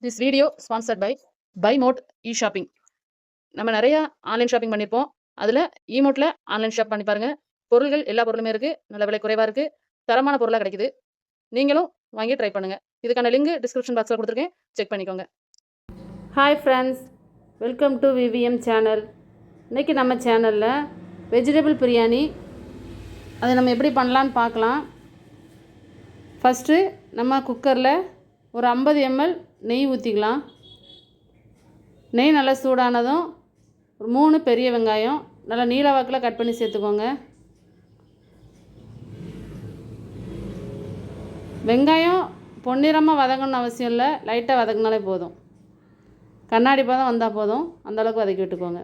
This video sponsored by BuyMode e-shopping. நம்ம நிறைய online shopping பண்ணியிருப்போம். அதில் இமோட்டில் ஆன்லைன் ஷாப் பண்ணி பாருங்கள். பொருள்கள் எல்லா பொருளுமே இருக்குது. நல்ல விலை குறைவாக இருக்குது. தரமான பொருளாக கிடைக்குது. நீங்களும் வாங்கி ட்ரை பண்ணுங்கள். இதுக்கான லிங்க் டிஸ்கிரிப்ஷன் பாக்ஸில் கொடுத்துருக்கேன். செக் பண்ணிக்கோங்க. Hi friends, welcome to VVM channel. இன்றைக்கி நம்ம சேனலில் வெஜிடபிள் பிரியாணி அதை நம்ம எப்படி பண்ணலான்னு பார்க்கலாம். ஃபஸ்ட்டு நம்ம குக்கரில் ஒரு 50 ml நெய் ஊற்றிக்கலாம். நெய் நல்லா சூடானதும் ஒரு 3 பெரிய வெங்காயம் நல்லா நீல வாக்கில் கட் பண்ணி சேர்த்துக்கோங்க. வெங்காயம் பொன்னிறமாக வதங்கணும்னு அவசியம் இல்லை, லைட்டாக வதங்கினாலே போதும். கண்ணாடி பதம் வந்தால் போதும், அந்தளவுக்கு வதக்கி விட்டுக்கோங்க.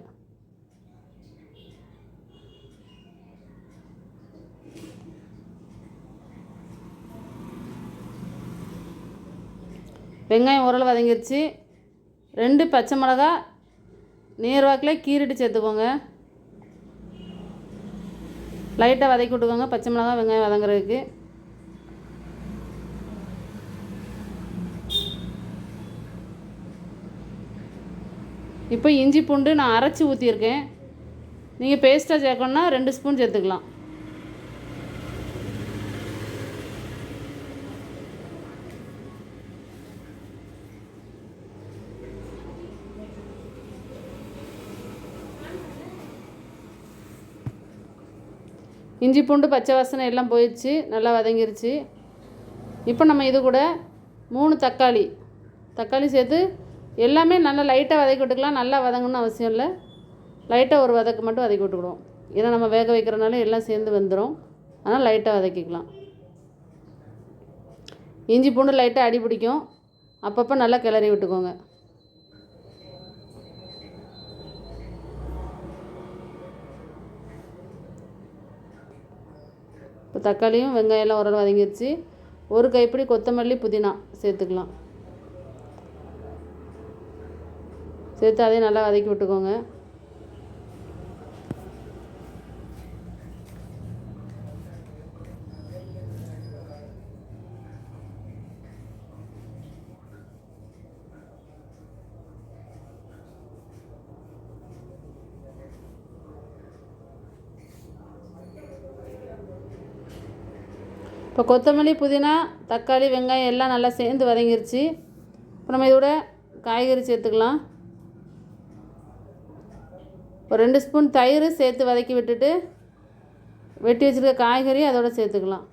வெங்காயம் ஓரளவு வதங்கிருச்சு. 2 பச்சை மிளகா நேர்வாக்கில் கீறிட்டு சேர்த்துக்கோங்க. லைட்டாக வதக்கி விட்டுக்கோங்க பச்சை மிளகா வெங்காயம் வதங்குறதுக்கு. இப்போ இஞ்சி பூண்டு நான் அரைச்சி ஊற்றியிருக்கேன். நீங்கள் பேஸ்ட்டாக சேர்க்கணுன்னா 2 ஸ்பூன் சேர்த்துக்கலாம். இஞ்சி பூண்டு பச்சை வாசனை எல்லாம் போயிடுச்சு, நல்லா வதங்கிருச்சு. இப்போ நம்ம இது கூட 3 தக்காளி சேர்த்து எல்லாமே நல்லா லைட்டாக வதக்கி விட்டுக்கலாம். நல்லா வதங்கணும்னு அவசியம் இல்லை, லைட்டாக ஒரு வதக்கு மட்டும் வதக்கி விட்டுக்கிடுவோம். ஏன்னா நம்ம வேக வைக்கிறனால எல்லாம் சேர்ந்து வந்துடும், அதனால் லைட்டாக வதக்கிக்கலாம். இஞ்சி பூண்டு லைட்டாக அடி பிடிக்கும், அப்பப்போ நல்லா கிளறி விட்டுக்கோங்க. இப்போ தக்காளியும் வெங்காயம்லாம் ஓரளவு வதங்கிடுச்சு. ஒரு கைப்பிடி கொத்தமல்லி புதினா சேர்த்துக்கலாம். சேர்த்து அதையும் நல்லா வதக்கி விட்டுக்கோங்க. இப்போ கொத்தமல்லி புதினா தக்காளி வெங்காயம் எல்லாம் நல்லா சேர்ந்து வதங்கிருச்சு. இப்போ நம்ம இதோட காய்கறி சேர்த்துக்கலாம். ஒரு 2 ஸ்பூன் தயிர் சேர்த்து வதக்கி விட்டுட்டு வெட்டி வச்சுருக்க காய்கறி அதோட சேர்த்துக்கலாம்.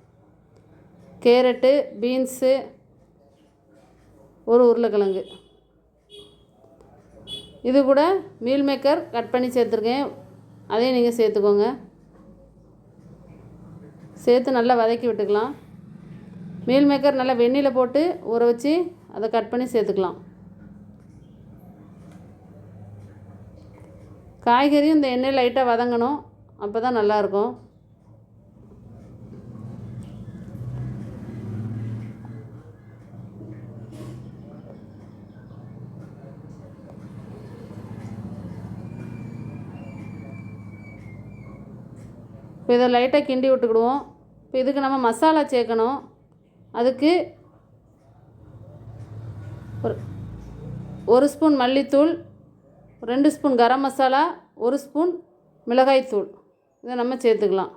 கேரட்டு, பீன்ஸு, ஒரு உருளைக்கிழங்கு, இது கூட மீல் மேக்கர் கட் பண்ணி சேர்த்துருக்கேன், அதையும் நீங்கள் சேர்த்துக்கோங்க. சேர்த்து நல்லா வதக்கி விட்டுக்கலாம். மீல் மேக்கர் நல்லா வெந்நியில் போட்டு ஊற வச்சு அதை கட் பண்ணி சேர்த்துக்கலாம். காய்கறியும் இந்த எண்ணெய் லைட்டாக வதங்கணும், அப்போ தான் நல்லாயிருக்கும். இப்போ இதை லைட்டாக கிண்டி விட்டுக்கிடுவோம். இப்போ இதுக்கு நம்ம மசாலா சேர்க்கணும். அதுக்கு ஒரு ஸ்பூன் மல்லித்தூள், 2 ஸ்பூன் கரம் மசாலா, 1 ஸ்பூன் மிளகாய்த்தூள், இதை நம்ம சேர்த்துக்கலாம்.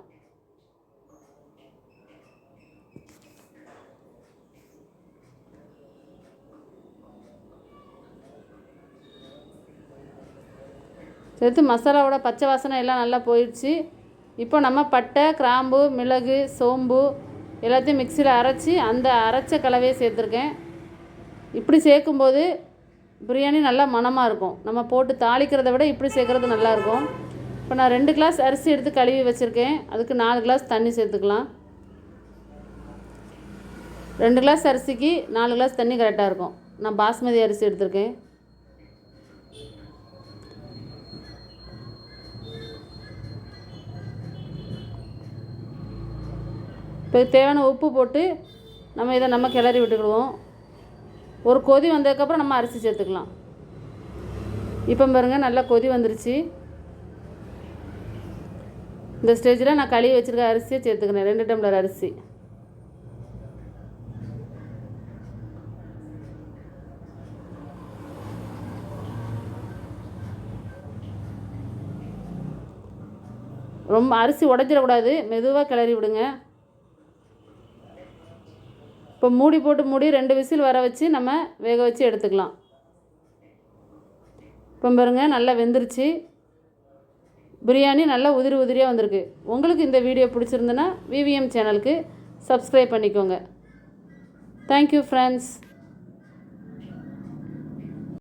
சேர்த்து மசாலாவோட பச்சை வாசனை எல்லாம் நல்லா போயிடுச்சு. இப்போ நம்ம பட்டை, கிராம்பு, மிளகு, சோம்பு எல்லாத்தையும் மிக்சியில் அரைச்சி அந்த அரைச்ச கலவையை சேர்த்துருக்கேன். இப்படி சேர்க்கும்போது பிரியாணி நல்லா மணமாக இருக்கும். நம்ம போட்டு தாளிக்கிறத விட இப்படி சேர்க்குறது நல்லாயிருக்கும். இப்போ நான் 2 கிளாஸ் அரிசி எடுத்து கழுவி வச்சுருக்கேன். அதுக்கு 4 கிளாஸ் தண்ணி சேர்த்துக்கலாம். 2 கிளாஸ் அரிசிக்கு 4 கிளாஸ் தண்ணி கரெக்டாக இருக்கும். நான் பாஸ்மதி அரிசி எடுத்திருக்கேன். இப்போ தேவையான உப்பு போட்டு நம்ம கிளறி விட்டுக்கிடுவோம். ஒரு கொதி வந்ததுக்கப்புறம் நம்ம அரிசி சேர்த்துக்கலாம். இப்போ பாருங்கள் நல்லா கொதி வந்துருச்சு. இந்த ஸ்டேஜில் நான் கழுவி வச்சுருக்க அரிசியை சேர்த்துக்கிறேன். 2 டம்ளர் அரிசி. ரொம்ப அரிசி உடைஞ்சிடக்கூடாது, மெதுவாக கிளறி விடுங்க. இப்போ மூடி போட்டு 2 விசில் வர வச்சு நம்ம வேக வச்சு எடுத்துக்கலாம். இப்போ பாருங்கள் நல்லா வெந்துருச்சு. பிரியாணி நல்லா உதிரி உதிரியாக வந்திருக்கு. உங்களுக்கு இந்த வீடியோ பிடிச்சிருந்துன்னா விவிஎம் சேனலுக்கு சப்ஸ்கிரைப் பண்ணிக்கோங்க. Thank you friends.